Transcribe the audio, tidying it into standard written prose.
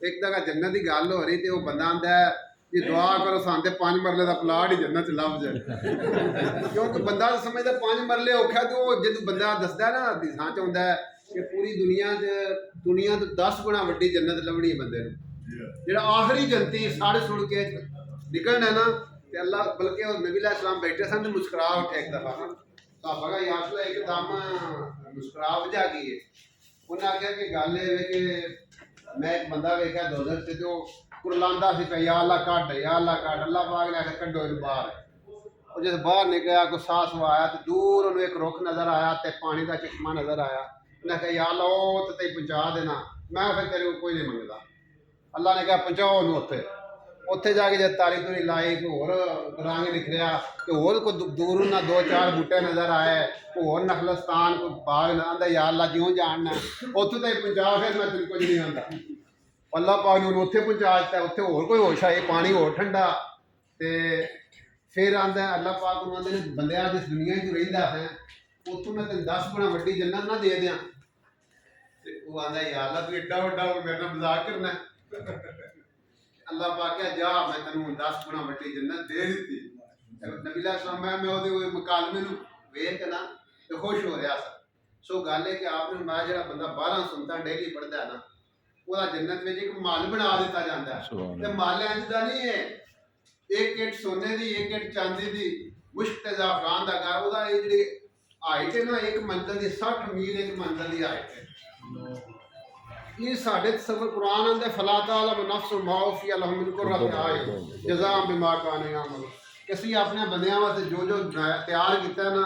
एक जगह जन्नत की गल हो रही तो वह बंदा आंदा है ये दुआ करो सानते 5 मरले का प्लाट ही जन्नत च लभ जाए क्योंकि बंदा समझदा 5 मरले औखा तो जो बंदा दसदा है ना हदीसां च आउंदा है कि पूरी दुनिया तो 10 गुणा वड्डी जन्नत लभनी है बंदे नूं जेड़ा आखिरी जनती सड़ सुड़ के निकलना है ना ते अल्लाह बल्कि नबी अलैहिस्सलाम बैठे सन तो मुस्कुरा उठे एक दफा साहबा का यासला एकदम मुस्कुरा वजा गई है उन्हें आख्या कि गल ये कि मैं एक बंदा वेख्या दोजख च तो कुरलांदा सी पिया या अल्लाह कट अल्लाह पाक ने आख्या कड्डो इनू बाहर और जब बाहर निकलिया कोई साह सुह आया तो दूर उन्हें एक रुख नजर आया तो पानी का चश्मा नजर आया उन्हें आख्या या अल्लाह वो तो तेरी पहुँचा देना मैं फिर तेरे को कोई नहीं मंगता अल्लाह ने कहा पहुँचाओ उन्होंने उत्थे उत्थे जाके जब तारी तुरी लाई कोई होर रंग निखरिया तो होर कोई दूर ना 2-4 बूटे नजर आए कोई होर नखलस्तान कोई बाग आंदा या अल्लाह ज्यों जानना उत्थों तक पहुँचा फिर मैं तेरे कुछ नहीं आंदा अल्लाह पाक ने उत्थे पहुँचा दिता उत्थे होर कोई होश आई पानी होर ठंडा तो फिर आंदा अल्लाह पाक नूं आंदे ने बंदिया जिस दुनिया च रहिंदा है उत्थों मैं तेन 10 गुणा वड्डी जन्नत ना दे दियां ते वो आंदा या अल्लाह तू एड्डा वड्डा मेरे नाल मजाक करना अल्लाह पाक क्या जा मैं तेनों 10 गुणा वड्डी जन्नत दे दी नबी अलैहिस्सलाम मैं ओहदे मुकालमे नूं वेख ना तो खुश हो रहा सो गल है कि आपने मैं जो बंदा 12 सुनता डेली पढ़ता है ना वह जन्नत में एक मल बना दिता जाता है तो मल इंज का नहीं है एक इट सोने की एक इट चांदी की मुश्क ते ज़ाफरान का घर वह जी हाइट है ना एक मंजिल की 60 मील एक मंजिल की हाइट है ये साढ़े सफर कुरान आंदे फला तालम नफ्स माउफी अलहम मिन कुर्रत आयुन जज़ाअ बिमा कानू यामलून कि असीं अपने बंदियां वास्ते जो तैयार किया ना